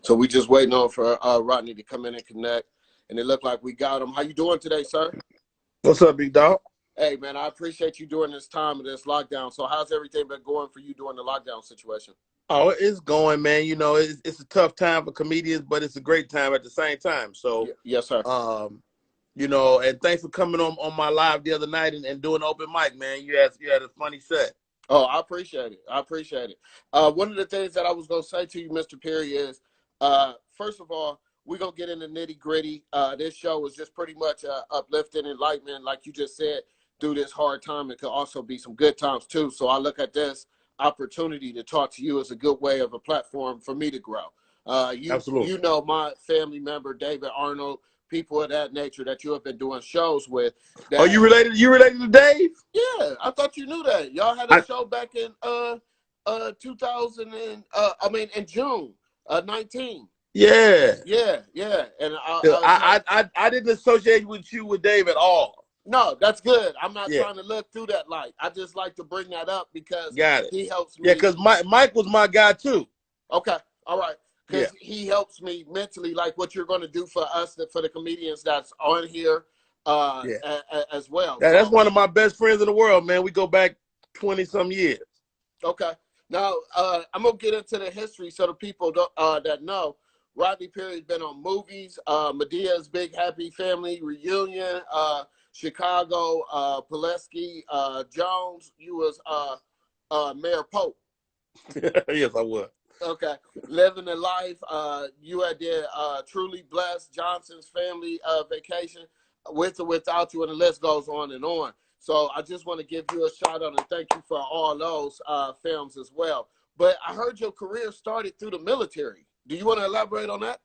So we just waiting on for Rodney to come in and connect, and it looked like we got him. How you doing today, sir? What's up, big dog? Hey, man, I appreciate you during this time of this lockdown. So how's everything been going for you during the lockdown situation? Oh, it's going, man. You know, it's a tough time for comedians, but it's a great time at the same time. So, yes, sir. You know, and thanks for coming on my live the other night and doing open mic, man. You had a funny set. Oh, I appreciate it. I appreciate it. One of the things that I was going to say to you, Mr. Perry, is first of all, we're going to get into nitty gritty. This show is just pretty much uplifting, enlightenment, like you just said, through this hard time. It could also be some good times, too. So I look at this opportunity to talk to you as a good way of a platform for me to grow. Absolutely. You know my family member, David Arnold, people of that nature that you have been doing shows with. That, you related to Dave? Yeah, I thought you knew that. Y'all had a show back in 2000 and in June 19. Yeah. And I didn't associate with you with Dave at all. No, that's good. I'm not trying to look through that light. I just like to bring that up because he helps me. Yeah, because Mike was my guy too. Okay, all right. Because he helps me mentally, like what you're going to do for us, for the comedians that's on here as well. Yeah, that's one of my best friends in the world, man. We go back 20-some years. Okay. Now, I'm going to get into the history so the people that know. Rodney Perry's been on movies, Medea's Big Happy Family Reunion, Chicago, Pulaski, Jones. You was Mayor Pope. Yes, I was. Okay. Living the Life. You had the Truly Blessed, Johnson's Family Vacation, With or Without You, and the list goes on and on. So I just want to give you a shout out and thank you for all those films as well. But I heard your career started through the military. Do you want to elaborate on that?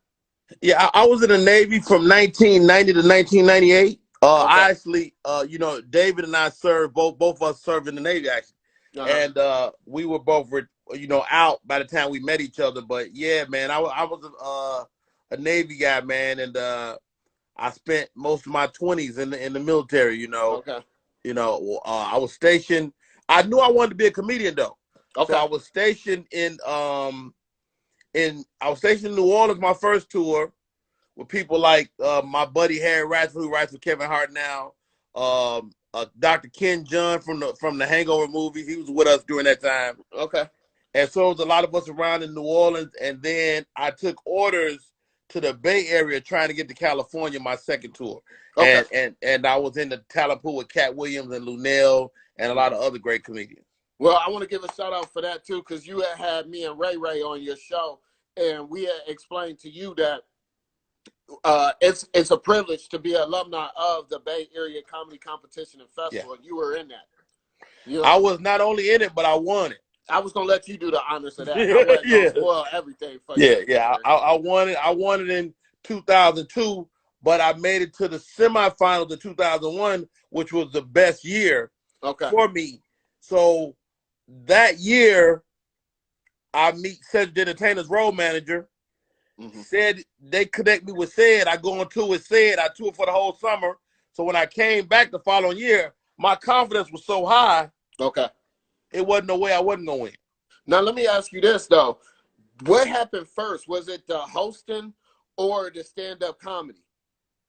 Yeah, I was in the Navy from 1990 to 1998. I actually, you know, David and I served, both of us served in the Navy, actually. And we were both, you know, out by the time we met each other. But yeah, man, I was a Navy guy, man, and I spent most of my 20s in the military. You know, you know, I was stationed. I knew I wanted to be a comedian though. So I was stationed in New Orleans my first tour with people like my buddy Harry Ratchford, who writes with Kevin Hart now. Dr. Ken John from the Hangover movies. He was with us during that time. Okay. And so there was a lot of us around in New Orleans. And then I took orders to the Bay Area trying to get to California my second tour. Okay. And I was in the talent pool with Cat Williams and Lunell and a lot of other great comedians. Well, I want to give a shout out for that too, because you had me and Ray on your show, and we had explained to you that it's a privilege to be an alumni of the Bay Area Comedy Competition and Festival. And you were in that. You know, I was not only in it, but I won it. I was gonna let you do the honors of that. I wasn't gonna spoil everything for you. I won it. I won it in 2002, but I made it to the semifinals in 2001, which was the best year for me. So that year, I meet Cedric Entertainer's road manager. Said they connect me with Sid. I go on tour with Sid. I toured for the whole summer. So when I came back the following year, my confidence was so high. It wasn't no way I wasn't going to win. Now let me ask you this though: what happened first? Was it the hosting or the stand-up comedy,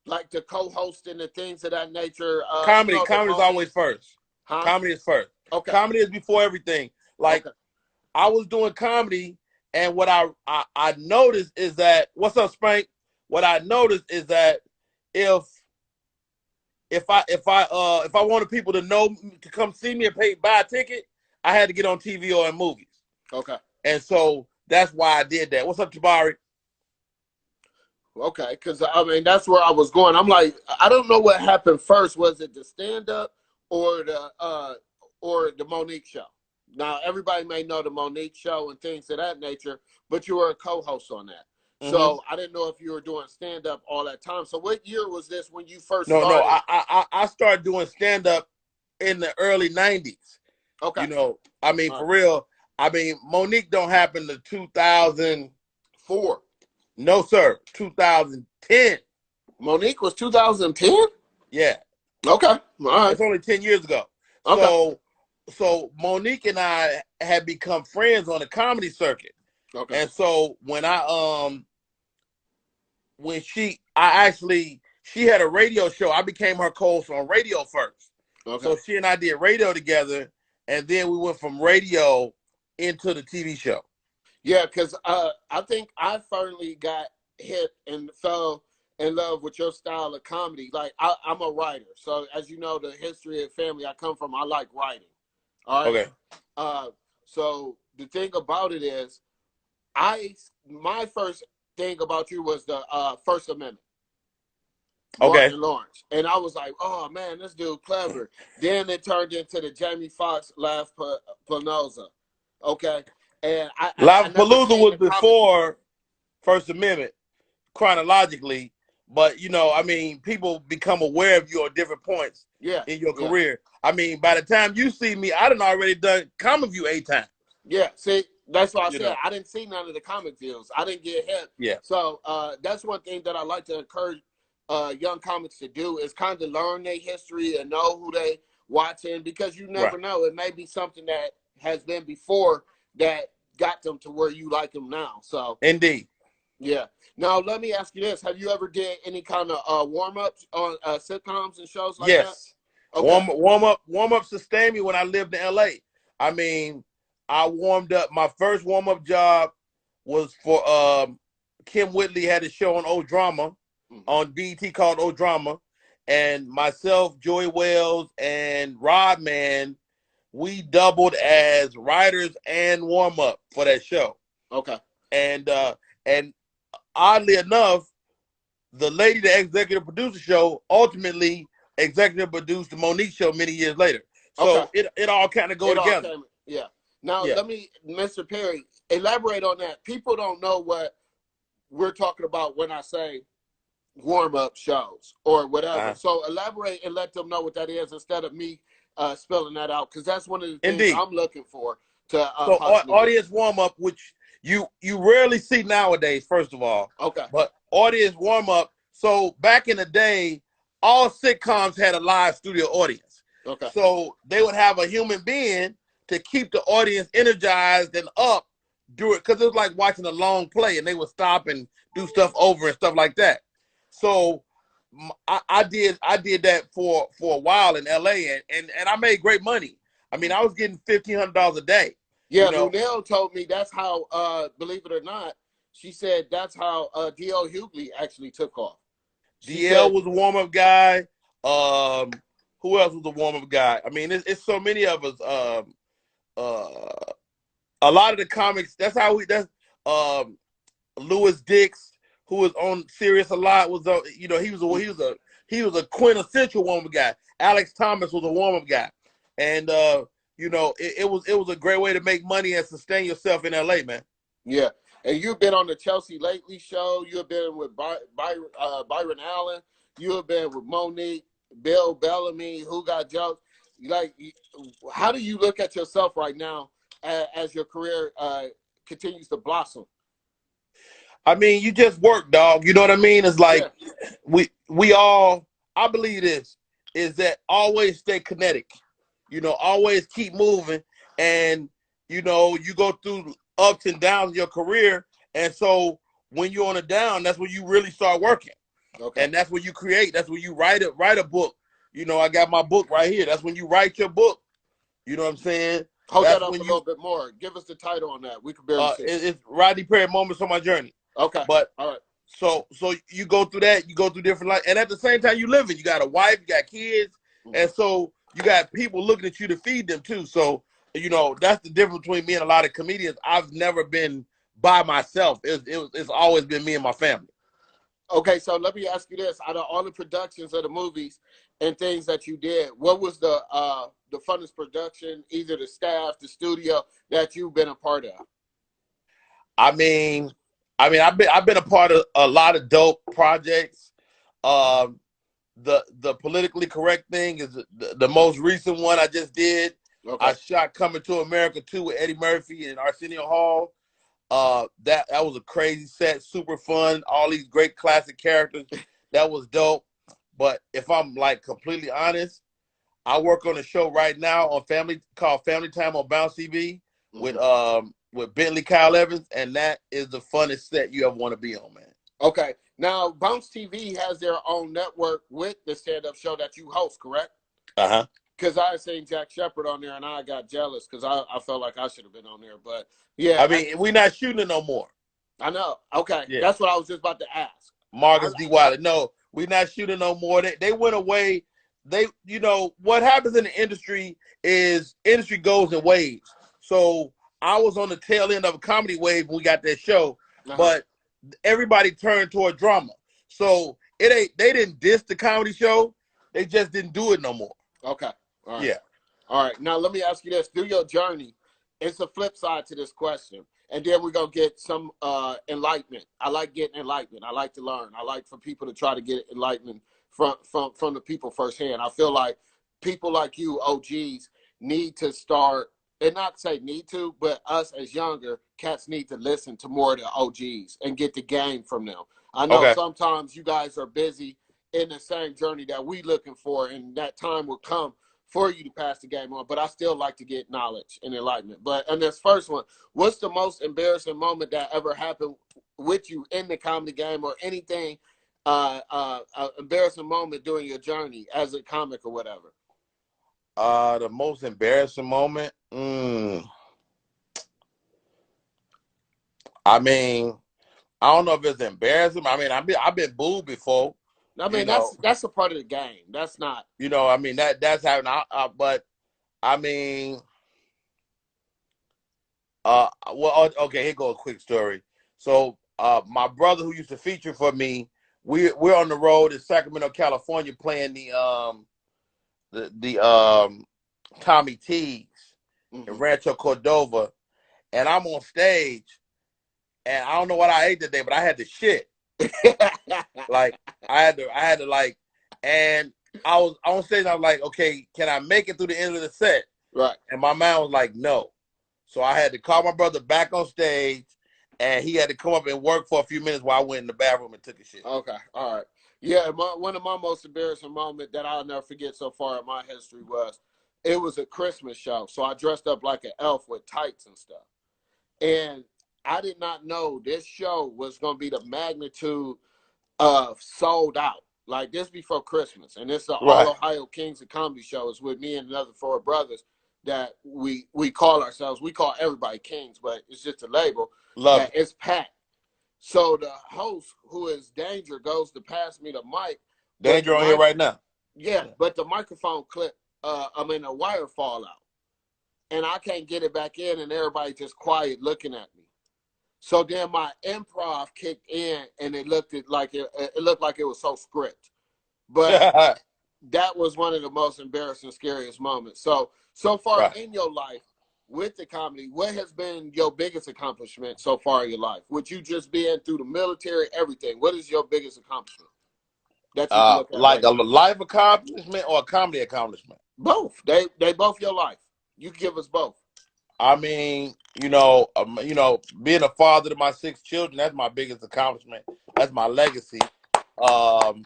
like the co-hosting and things of that nature? Comedy is always first. Huh? Comedy is first. Comedy is before everything. Like I was doing comedy. And what I noticed is that, what's up, Spank? What I noticed is that if I wanted people to know, to come see me and buy a ticket, I had to get on TV or in movies. And so that's why I did that. What's up, Jabari? Okay, because I mean that's where I was going. I'm like, I don't know what happened first. Was it the stand-up or the Monique show? Now, everybody may know the Monique show and things of that nature, but you were a co-host on that. So I didn't know if you were doing stand-up all that time. So what year was this when you first started? No, I started doing stand-up in the early 90s. You know, I mean, for real, I mean, Monique don't happen to 2004. No, sir, 2010. Monique was 2010? Yeah. Okay, all right. It's only 10 years ago. So Monique and I had become friends on the comedy circuit. And so when I when she had a radio show. I became her co-host on radio first. Okay. So she and I did radio together, and then we went from radio into the TV show. Yeah, because I think I finally got hit and fell in love with your style of comedy. Like, I'm a writer. So, as you know, the history of family I come from, I like writing. All right? Okay. So, the thing about it is, my first thing about you was the First Amendment. Okay. Martin Lawrence. And I was like, oh, man, this dude clever. Then it turned into the Jamie Foxx Laugh Palooza. Okay. And Palooza was before First Amendment, chronologically. But, you know, I mean, people become aware of you at different points in your career. I mean, by the time you see me, I done already done Comic View 8 times. Yeah, see, that's why I said I didn't see none of the comic views. I didn't get hit. Yeah. So that's one thing that I like to encourage young comics to do is kind of learn their history and know who they watching, because you never know. It may be something that has been before that got them to where you like them now. So indeed. Yeah. Now let me ask you this: have you ever did any kind of warm-ups on sitcoms and shows like that? Okay. Warm-up sustained me when I lived in LA. I mean, I warmed up. My first warm-up job was for Kim Whitley had a show on O Drama on BET called O Drama, and myself, Joey Wells, and Rodman, we doubled as writers and warm-up for that show. Okay. And oddly enough, the lady that executive produced the show ultimately executive produced the Monique show many years later. So it all kind of go together. Now, let me, Mr. Perry, elaborate on that. People don't know what we're talking about when I say warm-up shows or whatever. So elaborate and let them know what that is instead of me spelling that out, because that's one of the things I'm looking for. So audience warm-up, which you rarely see nowadays, first of all. Okay. But audience warm-up, so back in the day, all sitcoms had a live studio audience. Okay. So they would have a human being to keep the audience energized and up, do it, because it was like watching a long play, and they would stop and do stuff over and stuff like that. So I did that for a while in LA, and I made great money. I mean, I was getting $1,500 a day. Yeah, Lunel told me that's how, believe it or not, she said that's how D.L. Hughley actually took off. D.L. was a warm-up guy. Who else was a warm-up guy? I mean, it's so many of us. A lot of the comics, Louis Dix, who was on Sirius a lot, he was a quintessential warm-up guy. Alex Thomas was a warm-up guy. And it was a great way to make money and sustain yourself in LA, man. Yeah. And you've been on the Chelsea Lately show. You've been with Byron Allen. You have been with Monique, Bill Bellamy, Who Got Jokes. Like, how do you look at yourself right now as your career continues to blossom? I mean, you just work, dog. You know what I mean? It's like we all, I believe this, is that always stay kinetic. Always keep moving. And, you go through ups and downs in your career. And so when you're on a down, that's when you really start working. Okay. And that's when you create. That's when you write a book. I got my book right here. That's when you write your book. You know what I'm saying? Hold that up a little bit more. Give us the title on that. We can barely see it. It's Rodney Perry, Moments on My Journey. Okay. But all right. So you go through that. You go through different life. And at the same time, you living. You got a wife. You got kids. Mm-hmm. And so you got people looking at you to feed them too. So, that's the difference between me and a lot of comedians. I've never been by myself. It's always been me and my family. Okay, so let me ask you this. Out of all the productions of the movies and things that you did, what was the funnest production, either the staff, the studio, that you've been a part of? I've been a part of a lot of dope projects. The politically correct thing is the most recent one I just did. Okay. I shot Coming to America 2 with Eddie Murphy and Arsenio Hall. That was a crazy set, super fun. All these great classic characters. That was dope. But if I'm like completely honest, I work on a show right now on called Family Time on Bounce TV with Bentley Kyle Evans, and that is the funnest set you ever want to be on, man. Okay. Now, Bounce TV has their own network with the stand-up show that you host, correct? Uh-huh. Because I seen Jack Shepard on there, and I got jealous because I felt like I should have been on there. But, yeah. I mean, we're not shooting it no more. I know. Okay. Yeah. That's what I was just about to ask. Marcus D. Wiley. No, we're not shooting no more. They went away. What happens in the industry is industry goes in waves. So I was on the tail end of a comedy wave when we got that show, but everybody turned toward drama. So they didn't diss the comedy show. They just didn't do it no more. Okay. All right. Yeah. All right. Now let me ask you this. Through your journey, it's a flip side to this question. And then we're going to get some enlightenment. I like getting enlightenment. I like to learn. I like for people to try to get enlightenment from the people firsthand. I feel like people like you, OGs, need to start, and not say need to, but us as younger cats need to listen to more of the OGs and get the game from them. I know sometimes you guys are busy in the same journey that we looking for, and that time will come for you to pass the game on, but I still like to get knowledge and enlightenment. But on this first one, what's the most embarrassing moment that ever happened with you in the comedy game, or anything, embarrassing moment during your journey as a comic or whatever? The most embarrassing moment? I mean, I don't know if it's embarrassing. I mean, I've been booed before. I mean, that's a part of the game. That's not. I mean, that's happening. But I mean, well, okay. Here goes a quick story. So, my brother who used to feature for me, we're on the road in Sacramento, California, playing the Tommy T's in Rancho Cordova, and I'm on stage, and I don't know what I ate today, but I had to shit. Like I had to like, and I was on stage. I was like, okay, can I make it through the end of the set? Right. And my mind was like, no. So I had to call my brother back on stage, and he had to come up and work for a few minutes while I went in the bathroom and took a shit. Okay. All right. Yeah. One of my most embarrassing moments that I'll never forget so far in my history was, it was a Christmas show. So I dressed up like an elf with tights and stuff. And I did not know this show was going to be the magnitude of sold out. Like this before Christmas. And it's the All Ohio Kings of Comedy show. It's with me and another 4 brothers that we call ourselves. We call everybody Kings, but it's just a label. That it's packed. So the host, who is Danger, goes to pass me the mic. Danger on here right now. Yeah, but the microphone clip, the wire fall out. And I can't get it back in, and everybody just quiet looking at me. So then my improv kicked in, and it looked like it was so script. But that was one of the most embarrassing, scariest moments. So far in your life with the comedy, what has been your biggest accomplishment so far in your life? With you just being through the military, everything, what is your biggest accomplishment? That you can look at like a life accomplishment or a comedy accomplishment? Both. They both your life. You give us both. I mean, being a father to my 6 children, that's my biggest accomplishment. That's my legacy. But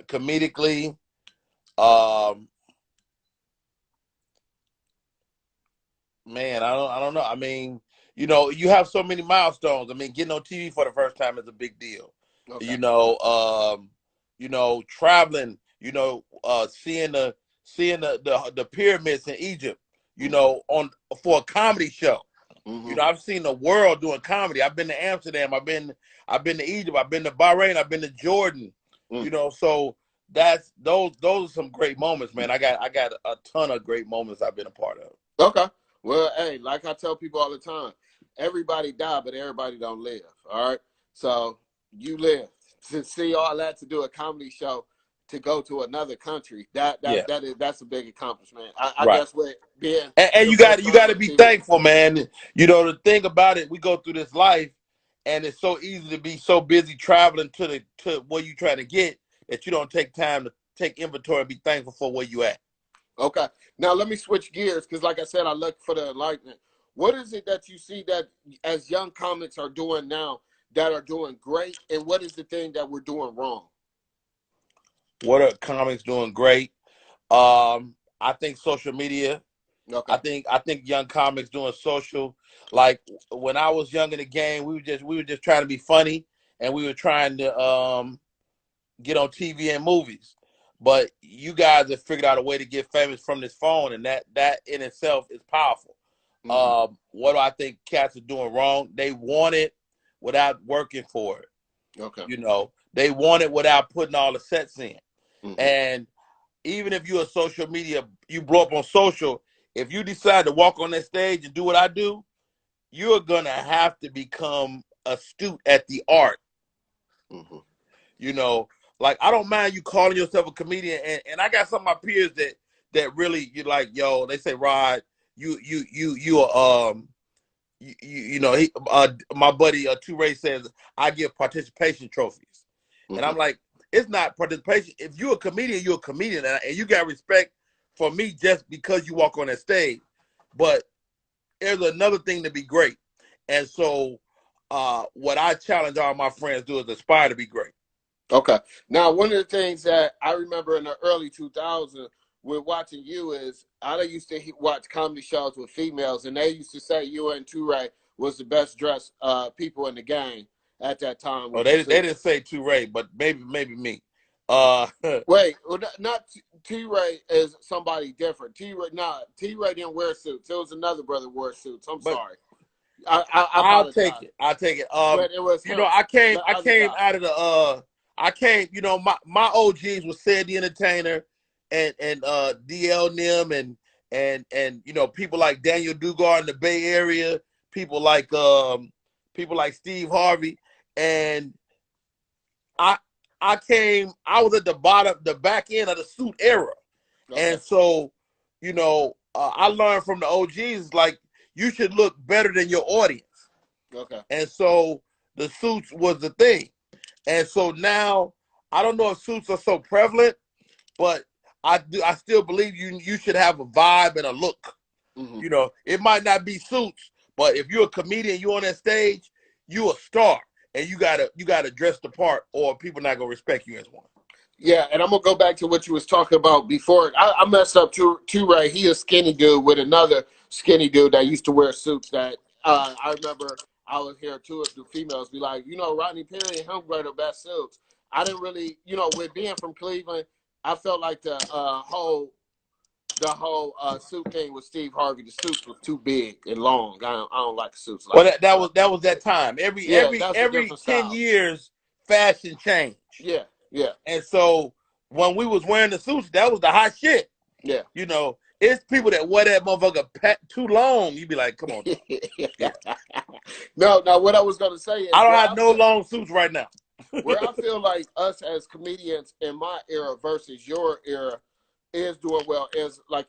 comedically, man, I don't know. I mean, you have so many milestones. I mean, getting on TV for the first time is a big deal. Okay. Traveling, seeing the pyramids in Egypt, for a comedy show. I've seen the world doing comedy. I've been to Amsterdam. I've been to Egypt. I've been to Bahrain. I've been to Jordan. So those are some great moments, man. I got a ton of great moments I've been a part of. Okay. Well, hey, like I tell people all the time, everybody die, but everybody don't live. All right. So you live to see all that, to do a comedy show, to go to another country. That's a big accomplishment. I guess with being and you got to be thankful, man. The thing about it, we go through this life, and it's so easy to be so busy traveling to where you trying to get that you don't take time to take inventory and be thankful for where you at. Okay. Now let me switch gears, because like I said, I look for the enlightenment. What is it that you see that as young comics are doing now that are doing great, and what is the thing that we're doing wrong? What are comics doing great? I think social media Okay. I think young comics doing social. Like when I was young in the game, we were just trying to be funny, and we were trying to get on TV and movies. But you guys have figured out a way to get famous from this phone, and that in itself is powerful. What do I think cats are doing wrong? They want it without working for it. Okay. You know, they want it without putting all the sets in. And even if you're a social media, you blow up on social, if you decide to walk on that stage and do what I do, you're going to have to become astute at the art. You know, like I don't mind you calling yourself a comedian, and I got some of my peers that really, you like, yo, they say, Rod, you know, my buddy Toure says I give participation trophies, and I'm like, it's not participation. If you're a comedian, you're a comedian, and you got respect for me just because you walk on that stage. But there's another thing to be great, and so what I challenge all my friends to do is aspire to be great. Okay. Now, one of the things that I remember in the early 2000s with watching you is I used to watch comedy shows with females, and they used to say you and Toure was the best dressed people in the game at that time. Oh, they didn't say Toure, but maybe me. Wait, not Toure is somebody different. Toure didn't wear suits. There was another brother wore suits. I'm sorry. I'll take it. But it was him, you know, I came out of the you know, my OGs was Sid the Entertainer and DL Nim and you know, people like Daniel Dugard in the Bay Area, people like Steve Harvey, and I was at the back end of the suit era. Okay. And so, you know, I learned from the OGs, like, you should look better than your audience. Okay. And so the suits was the thing. And so now, I don't know if suits are so prevalent, but I still believe you should have a vibe and a look. You know, it might not be suits, but if you're a comedian, you're on that stage, you're a star, and you gotta dress the part, or people not gonna respect you as one. Yeah, and I'm gonna go back to what you was talking about before. I messed up too, right? He a skinny dude with another skinny dude that used to wear suits. That I remember I was here too. If the females be like, you know, Rodney Perry and him wear the best suits. I didn't really, you know, with being from Cleveland, I felt like the whole suit thing with Steve Harvey. The suits was too big and long. I don't like suits. Like well, that was that time. Every 10 years, fashion changed. Yeah. Yeah. And so when we was wearing the suits, that was the hot shit. Yeah. You know, it's people that wear that motherfucker too long. You be like, come on. Yeah. No, what I was going to say is I don't have no long suits right now. Where I feel like us as comedians in my era versus your era is doing well is like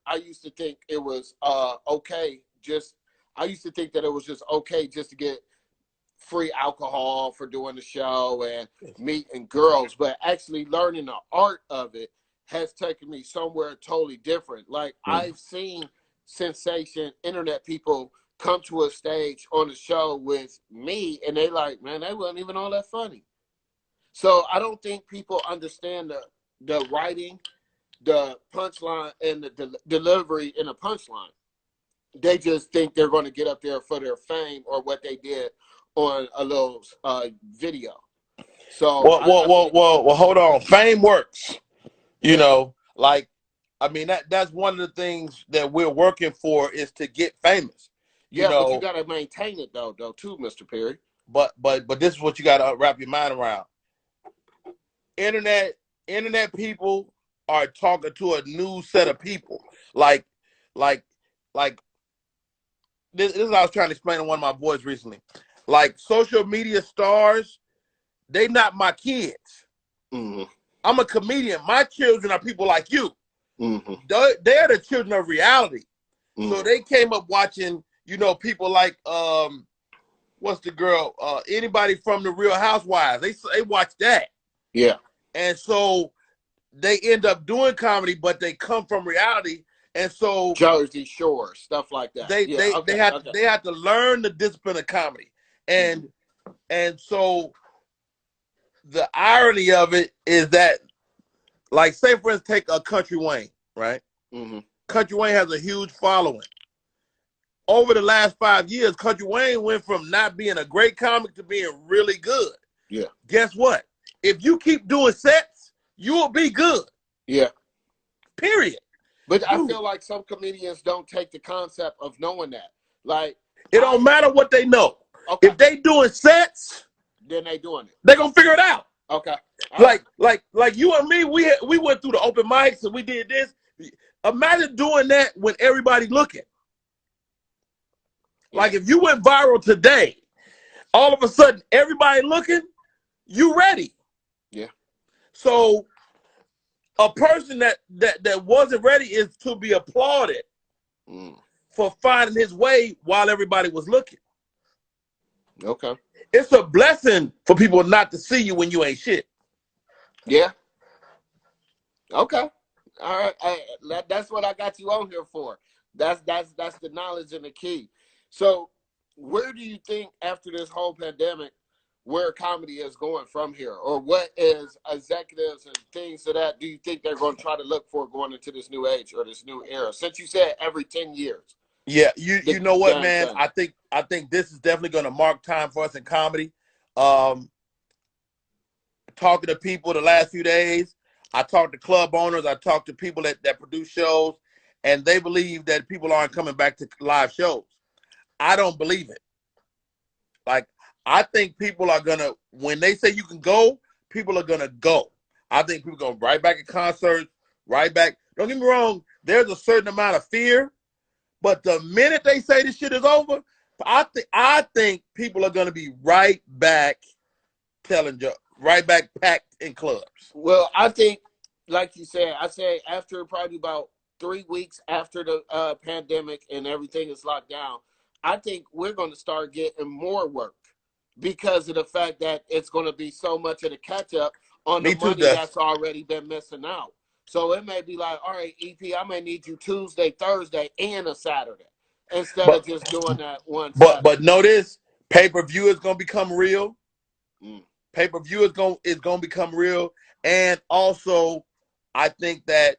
I used to think it was okay. I used to think that it was just okay just to get free alcohol for doing the show and meeting girls, but actually learning the art of it has taken me somewhere totally different. Like I've seen sensation internet people come to a stage on the show with me and they like, man, they wasn't even all that funny. So I don't think people understand the writing, the punchline, and the delivery in a punchline. They just think they're going to get up there for their fame or what they did on a little video. So well, hold on. Fame works. You know, like, I mean, that's one of the things that we're working for is to get famous. You know, but you got to maintain it though, too, Mr. Perry. But this is what you got to wrap your mind around. Internet people are talking to a new set of people. Like this is what I was trying to explain to one of my boys recently. Like social media stars, they not my kids. I'm a comedian. My children are people like you. They're the children of reality. So they came up watching, you know, people like what's the girl? Anybody from the Real Housewives. They watch that. Yeah. And so they end up doing comedy, but they come from reality. And so Jersey Shore, stuff like that. They have to learn the discipline of comedy. And so the irony of it is that, like say for instance, take a Country Wayne, right? Mm-hmm. Country Wayne has a huge following. Over the last 5 years, Country Wayne went from not being a great comic to being really good. Yeah. Guess what? If you keep doing sets, you will be good. Yeah. Period. But dude, I feel like some comedians don't take the concept of knowing that. Like, it don't matter what they know. Okay. If they doing sets, then they doing it. They're gonna figure it out. Okay. Like you and me, we went through the open mics and we did this. Imagine doing that when everybody's looking. Like if you went viral today, all of a sudden everybody looking, you ready. Yeah. So a person that wasn't ready is to be applauded for finding his way while everybody was looking. Okay. It's a blessing for people not to see you when you ain't shit. Yeah. Okay. All right. That's what I got you on here for. That's the knowledge and the key. So where do you think after this whole pandemic, where comedy is going from here? Or what is executives and things of that do you think they're going to try to look for going into this new age or this new era? Since you said every 10 years. Yeah, you know what, man? I think this is definitely going to mark time for us in comedy. Talking to people the last few days, I talked to club owners, I talked to people that produce shows, and they believe that people aren't coming back to live shows. I don't believe it. Like, I think people are going to, when they say you can go, people are going to go. I think people go right back at concerts, right back. Don't get me wrong, there's a certain amount of fear, but the minute they say this shit is over, I think people are going to be right back telling jokes, right back packed in clubs. Well, I think, like you said, I say after probably about 3 weeks after the pandemic and everything is locked down, I think we're going to start getting more work because of the fact that it's going to be so much of the catch up on the money that's already been missing out. So it may be like, all right, EP, I may need you Tuesday, Thursday, and a Saturday instead of just doing that one Saturday. But notice, pay-per-view is going to become real. Pay-per-view is going to become real. And also, I think that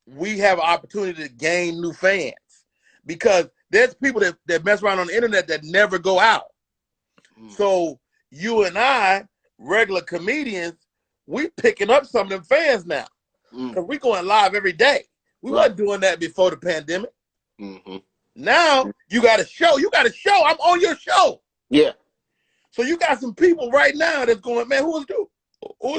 we have an opportunity to gain new fans because there's people that mess around on the internet that never go out. So you and I, regular comedians, we picking up some of them fans now because we going live every day. We wasn't doing that before the pandemic. Now you got a show. You got a show. I'm on your show. Yeah. So you got some people right now that's going, man, who's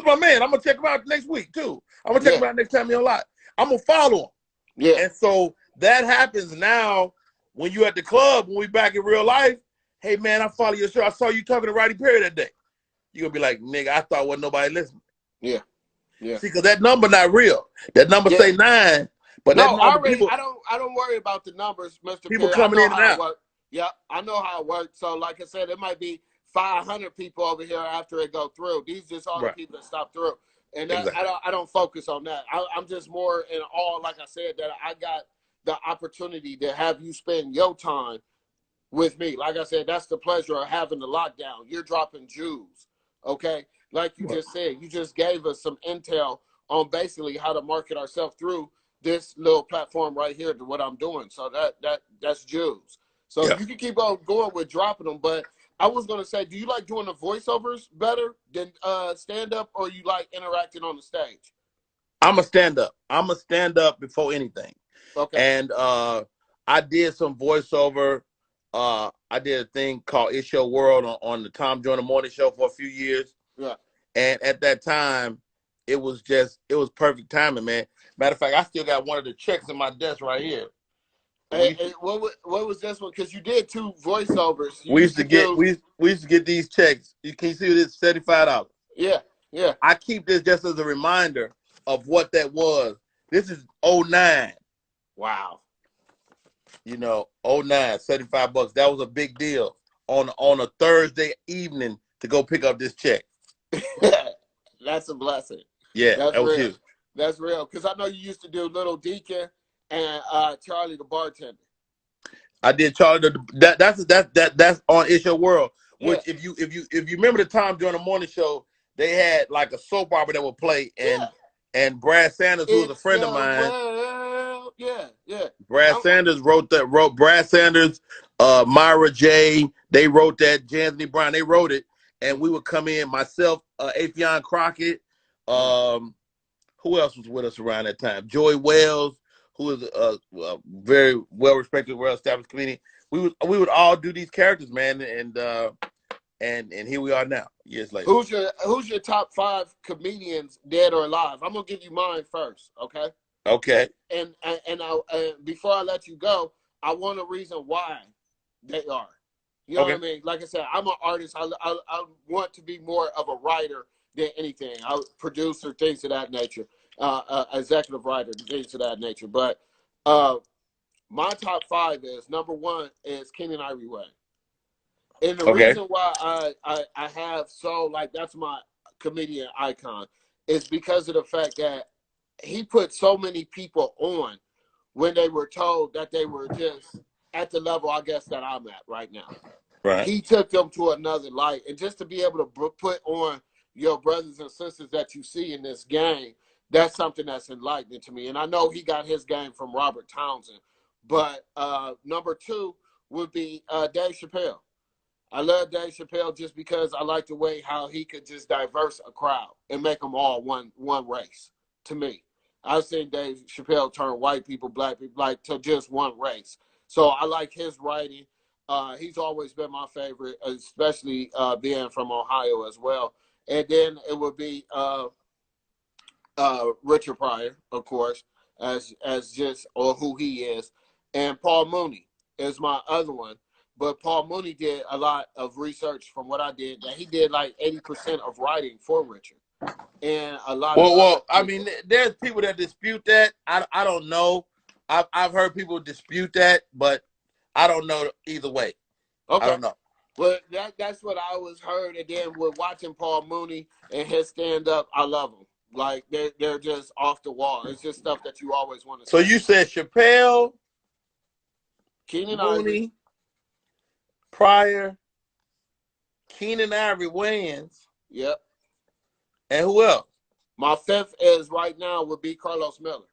my man? I'm going to check him out next week, too. I'm going to check him out next time you're live. I'm going to follow him. Yeah. And so that happens now when you at the club, when we back in real life. Hey, man, I follow your show. I saw you talking to Rodney Perry that day. You're going to be like, nigga, I thought wasn't nobody listening. Yeah. Yeah. See, because that number not real. That number say 9. But no, already, I don't worry about the numbers, Mr. People Perry. coming in and out. Yeah, I know how it works. So, like I said, it might be 500 people over here after it go through. These just all the people that stop through. And that, I don't focus on that. I'm just more in awe, like I said, that I got the opportunity to have you spend your time with me. Like I said, that's the pleasure of having the lockdown. You're dropping jewels, okay? Like you just said, you just gave us some intel on basically how to market ourselves through this little platform right here to what I'm doing. So that's jewels. So you can keep on going with dropping them, but I was going to say, do you like doing the voiceovers better than stand-up, or you like interacting on the stage? I'm a stand-up. I'm a stand-up before anything. Okay. And I did some voiceover. I did a thing called It's Your World on the Tom Joyner Morning Show for a few years. Yeah. And at that time, it was perfect timing, man. Matter of fact, I still got one of the checks in my desk right here. Hey, what was this one? Because you did 2 voiceovers. We used to get these checks. You can see this $75. Yeah, yeah. I keep this just as a reminder of what that was. This is 09. Wow. You know, 09, $75. That was a big deal on a Thursday evening to go pick up this check. That's a blessing. Yeah, that's that was real. huge. That's real. Because I know you used to do Little Deacon and Charlie the Bartender. I did Charlie that's on It's Your World. Which if you remember the Tom Joyner Morning Show, they had like a soap opera that would play, and And Brad Sanders, who was a It's friend of the mine. world. Yeah, yeah. Brad Sanders wrote Brad Sanders, Myra J. They wrote that. Anthony Brown. They wrote it, and we would come in. Myself, Afion Crockett. Who else was with us around that time? Joy Wells, who is a very well respected, well established comedian. We would all do these characters, man, and here we are now, years later. Who's your top 5 comedians, dead or alive? I'm gonna give you mine first, okay? Okay. And before I let you go, I want a reason why they are. You know what I mean? Like I said, I'm an artist. I want to be more of a writer than anything. I producer, things of that nature, executive writer, things of that nature. But my top 5 is number 1 is Keenen Ivory Wayans. And the reason why I have that's my comedian icon is because of the fact that he put so many people on when they were told that they were just at the level, I guess, that I'm at right now. Right. He took them to another light. And just to be able to put on your brothers and sisters that you see in this game, that's something that's enlightening to me. And I know he got his game from Robert Townsend. But number 2 would be Dave Chappelle. I love Dave Chappelle just because I like the way how he could just diverse a crowd and make them all one race. To me, I've seen Dave Chappelle turn white people, black people, like to just one race. So I like his writing. He's always been my favorite, especially being from Ohio as well. And then it would be Richard Pryor, of course, as just or who he is, and Paul Mooney is my other one. But Paul Mooney did a lot of research from what I did. That he did like 80% of writing for Richard, and a lot of. Well, I mean, there's people that dispute that. I don't know. I've heard people dispute that, but I don't know either way. Okay. I don't know. Well, that's what I always heard. And then with watching Paul Mooney and his stand up, I love them. Like they're just off the wall. It's just stuff that you always want to. So you said Chappelle, Keenen Mooney, Pryor, Keenen Ivory Wayans. Yep. And who else? My 5th is right now would be Carlos Miller.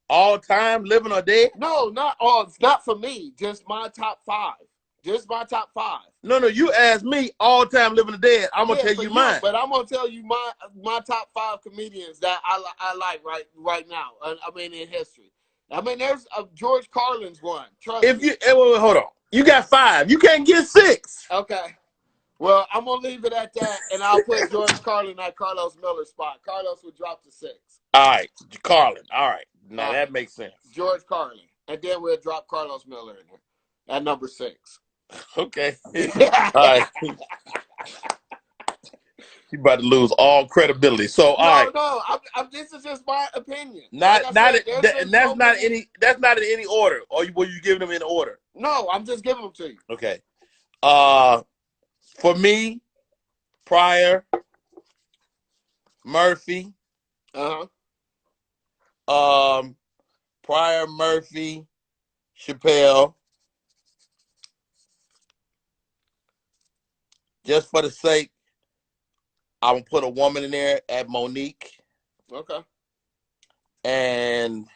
All time, living or dead? No, not all. It's not for me. Just my top 5. Just my top 5. No, you asked me all time, living or dead. I'm gonna tell you mine. But I'm gonna tell you my top 5 comedians that I like right now. I mean, in history. I mean, there's George Carlin's one. Trust me. Wait, hold on. You got 5. You can't get 6. Okay. Well, I'm gonna leave it at that, and I'll put George Carlin at Carlos Miller's spot. Carlos would drop to 6. All right, Carlin. All right, now that makes sense. George Carlin, and then we'll drop Carlos Miller in there at number 6. Okay. All right. You about to lose all credibility. So No. This is just my opinion. That's not in any order. Or were you giving them in order? No, I'm just giving them to you. Okay. For me, Pryor, Murphy. Pryor, Murphy, Chappelle. Just for the sake, I'm gonna put a woman in there at Monique. Okay. And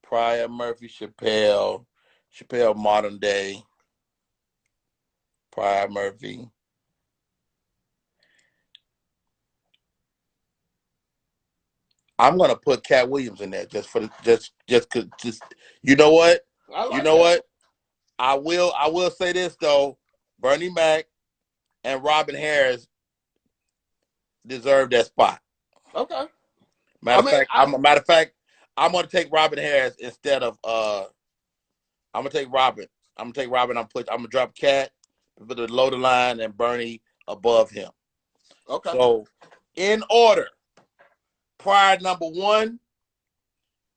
Pryor, Murphy, Chappelle modern day. Pryor, Murphy. I'm gonna put Cat Williams in there just you know what? What? I will say this though. Bernie Mac and Robin Harris deserve that spot. Okay. Matter of fact, I'm gonna take Robin Harris instead of I'm gonna take Robin. I'm gonna drop Cat, put the low the line, and Bernie above him. Okay. So in order. Pryor number 1,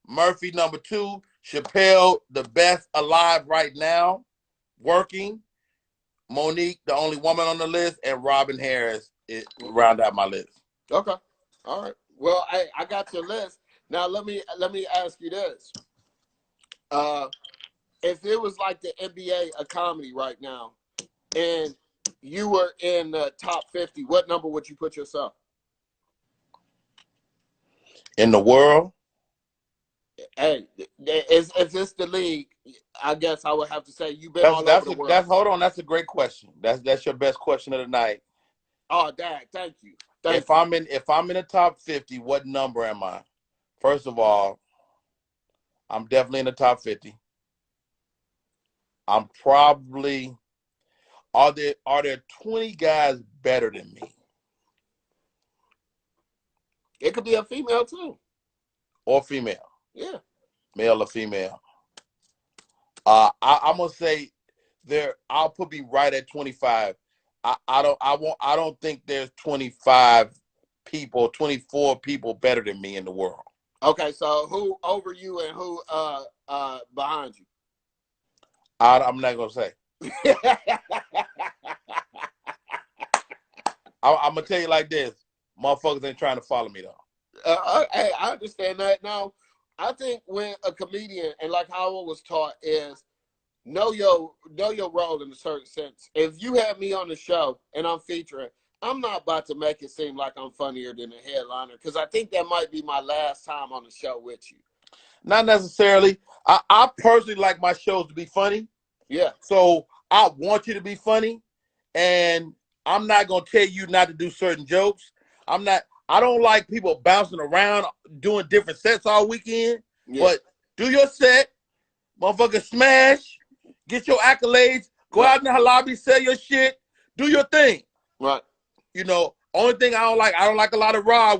Murphy number 2, Chappelle the best alive right now, working, Monique the only woman on the list, and Robin Harris round out my list. Okay, all right. Well, I got your list. Now let me ask you this: if it was like the NBA a comedy right now, and you were in the top 50, what number would you put yourself? In the world? Hey, if this the league, I guess I would have to say you've been all over the world. Hold on, that's a great question. That's your best question of the night. Oh, Dad, thank you. If I'm in the top 50, what number am I? First of all, I'm definitely in the top 50. I'm probably are there 20 guys better than me? It could be a female too. Or female. Yeah. Male or female. I'm gonna say I'll put me right at 25. I don't think there's 24 people better than me in the world. Okay, so who over you and who behind you? I'm not gonna say. I'm gonna tell you like this: motherfuckers ain't trying to follow me though. Hey, I understand that. Now, I think when a comedian, and like how I was taught, is know your role in a certain sense. If you have me on the show and I'm featuring, I'm not about to make it seem like I'm funnier than a headliner, because I think that might be my last time on the show with you. Not necessarily. I personally like my shows to be funny. Yeah. So I want you to be funny, and I'm not gonna tell you not to do certain jokes. I don't like people bouncing around doing different sets all weekend. Yeah. But do your set, motherfucker, smash, get your accolades, go out in the lobby, sell your shit, do your thing. Right. You know, only thing I don't like a lot of raw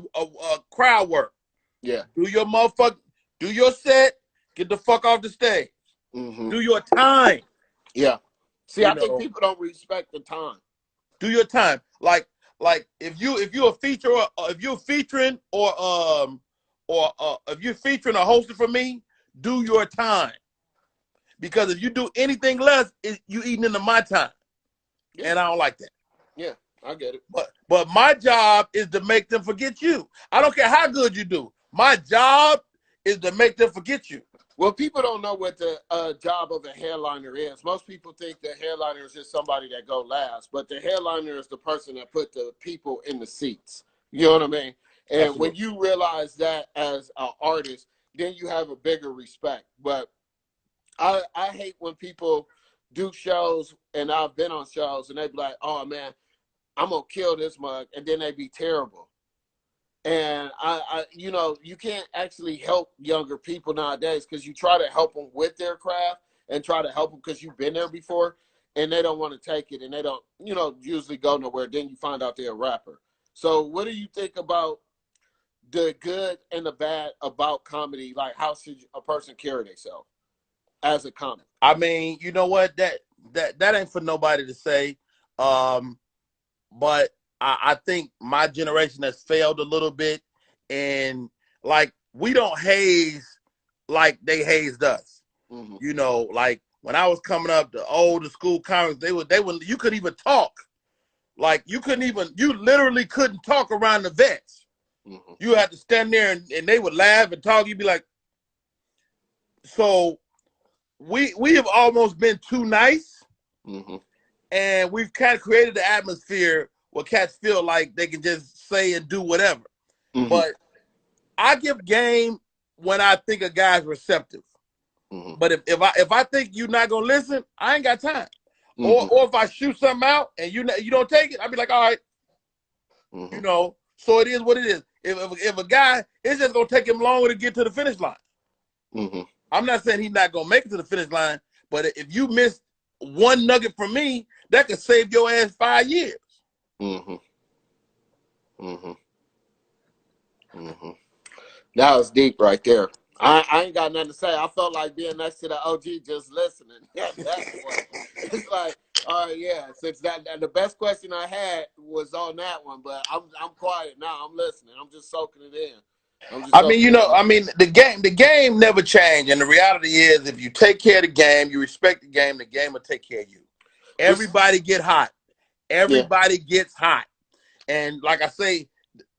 crowd work. Yeah. Do your set, get the fuck off the stage. Mm-hmm. Do your time. Yeah. See, I think people don't respect the time. Do your time. Like if you're a feature, or if you're featuring or if you're featuring or hosting for me, do your time. Because if you do anything less, you eating into my time. Yeah. And I don't like that. Yeah, I get it. But my job is to make them forget you. I don't care how good you do. My job is to make them forget you. Well, people don't know what the job of a headliner is. Most people think the headliner is just somebody that go last, but the headliner is the person that put the people in the seats. You know what I mean? And absolutely. When you realize that as an artist, then you have a bigger respect. But I hate when people do shows, and I've been on shows, and they be like, oh, man, I'm going to kill this mug, and then they be terrible. And you can't actually help younger people nowadays, because you try to help them with their craft and try to help them because you've been there before, and they don't want to take it, and they don't, usually go nowhere. Then you find out they're a rapper. So what do you think about the good and the bad about comedy? Like, how should a person carry themselves as a comic? I mean, you know what? That ain't for nobody to say. But I think my generation has failed a little bit, and like we don't haze like they hazed us. Mm-hmm. Like when I was coming up, the older school comics, they would you couldn't even talk. Like you literally couldn't talk around the vets. Mm-hmm. You had to stand there and they would laugh and talk. You'd be like, so we have almost been too nice. Mm-hmm. And we've kind of created the atmosphere where cats feel like they can just say and do whatever. Mm-hmm. But I give game when I think a guy's receptive. Mm-hmm. But if I think you're not gonna listen, I ain't got time. Mm-hmm. Or if I shoot something out and you don't take it, I'll be like, all right. Mm-hmm. So it is what it is. If a guy, it's just gonna take him longer to get to the finish line. Mm-hmm. I'm not saying he's not gonna make it to the finish line, but if you miss one nugget from me, that could save your ass 5 years. Mm-hmm. Mm-hmm. Mm-hmm. That was deep right there. I ain't got nothing to say. I felt like being next to the OG just listening. It's like, all right, yeah. Since that the best question I had was on that one, but I'm quiet now. I'm listening. I'm just soaking it in. The game never changed, and the reality is, if you take care of the game will take care of you. Everybody get hot. Everybody gets hot. And like I say,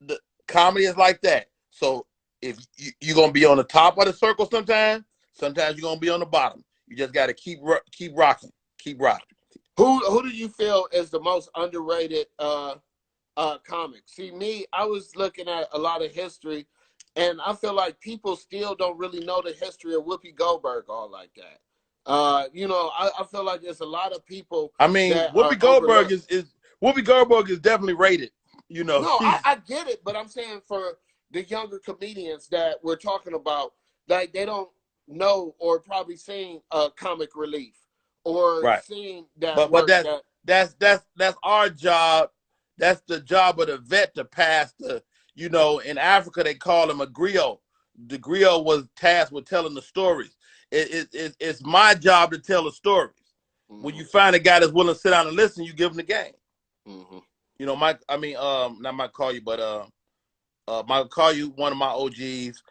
the comedy is like that. So if you're going to be on the top of the circle sometimes you're going to be on the bottom. You just got to keep rocking. Keep rocking. Who do you feel is the most underrated comic? See, me, I was looking at a lot of history, and I feel like people still don't really know the history of Whoopi Goldberg all like that. You know, I feel like there's a lot of people. I mean, that Whoopi Goldberg is Whoopi Goldberg is definitely rated. You know, no, I get it, but I'm saying for the younger comedians that we're talking about, like they don't know or probably seen Comic Relief or seen that but work. That's our job. That's the job of the vet to pass the. You know, in Africa they call him a griot. The griot was tasked with telling the stories. It's my job to tell the stories. Mm-hmm. When you find a guy that's willing to sit down and listen, you give him the game. Mm-hmm. You know, not Mike call you, but Michael call you, one of my OGs,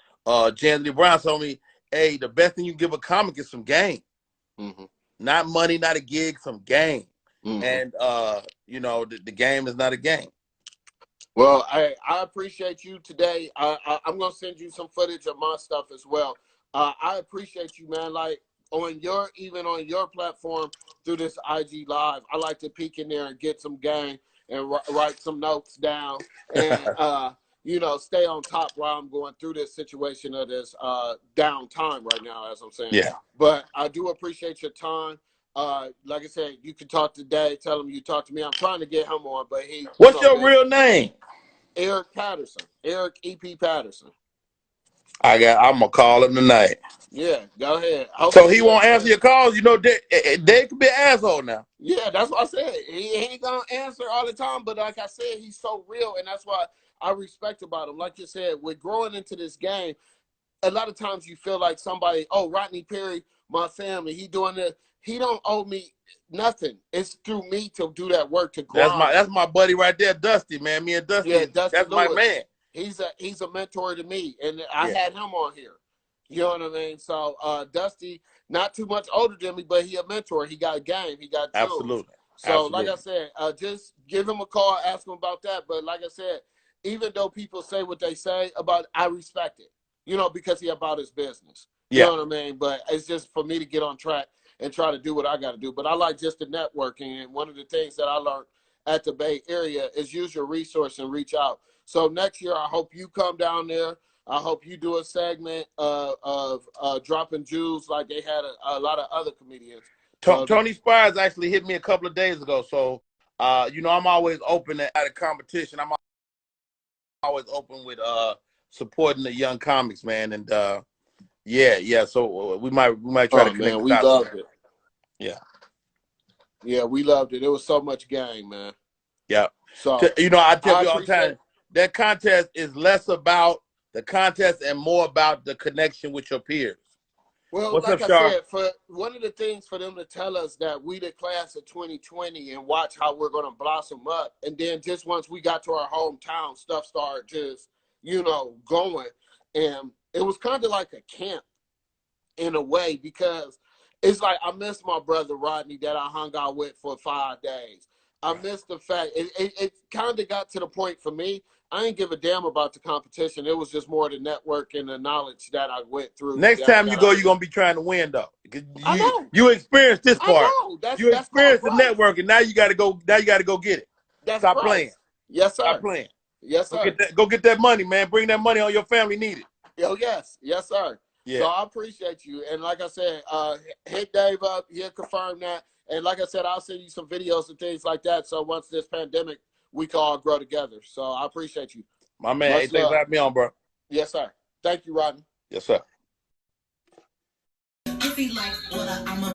Jan Brown told me, hey, the best thing you give a comic is some game. Mm-hmm. Not money, not a gig, some game. Mm-hmm. And you know, the game is not a game. Well, I appreciate you today. I'm gonna send you some footage of my stuff as well. I appreciate you, man. Like even on your platform through this IG live, I like to peek in there and get some game and write some notes down and you know, stay on top while I'm going through this situation of this downtime right now, as I'm saying. Yeah. But I do appreciate your time. Like I said, you can talk today. Tell him you talk to me. I'm trying to get him on, but he. What's your real name? Eric Patterson. Eric E.P. Patterson. I'm gonna call him tonight. Yeah, go ahead. So he won't answer your calls. You know, they could be an asshole now. Yeah, that's what I said. He ain't gonna answer all the time, but like I said, he's so real, and that's why I respect about him. Like you said, we're growing into this game. A lot of times you feel like somebody, oh, Rodney Perry, my family, he doing this. He don't owe me nothing. It's through me to do that work to grow. That's my buddy right there, Dusty, man. Me and Dusty. Yeah, Dusty that's Lewis. My man. He's a mentor to me, and I had him on here. You know what I mean? So Dusty, not too much older than me, but he a mentor. He got game. He got tools. Absolutely. So like I said, just give him a call, ask him about that. But like I said, even though people say what they say about, I respect it. You know, because he about his business. You know what I mean? But it's just for me to get on track and try to do what I got to do. But I like just the networking. And one of the things that I learned at the Bay Area is use your resource and reach out. So next year, I hope you come down there. I hope you do a segment of dropping jewels like they had a lot of other comedians. Tony Spires actually hit me a couple of days ago. So, you know, I'm always open at a competition. I'm always open with supporting the young comics, man. And yeah. So we might try to connect. Man, we loved it. Yeah, we loved it. It was so much game, man. Yeah. So you know, I tell you all the time, that contest is less about the contest and more about the connection with your peers. Well, what's like up, I said, for one of the things for them to tell us that we the class of 2020 and watch how we're going to blossom up. And then just once we got to our hometown, stuff started just, you know, going. And it was kind of like a camp in a way, because it's like I miss my brother Rodney that I hung out with for 5 days. I miss the fact it kind of got to the point for me. I didn't give a damn about the competition. It was just more the network and the knowledge that I went through. Next time you go, you're gonna be trying to win, though. I know. You experienced this part. I know. You experienced the networking. Now you got to go. Now you got to go get it. Stop playing. Yes, sir. Stop playing. Yes, sir. Go get that money, man. Bring that money on your family. Need it. Oh, yes, sir. Yeah. So I appreciate you. And like I said, hit Dave up. He'll confirm that. And like I said, I'll send you some videos and things like that. So once this pandemic, we can all grow together. So I appreciate you. My man, hey, thanks for having me on, bro. Yes, sir. Thank you, Rodney. Yes, sir. If he like water, I'ma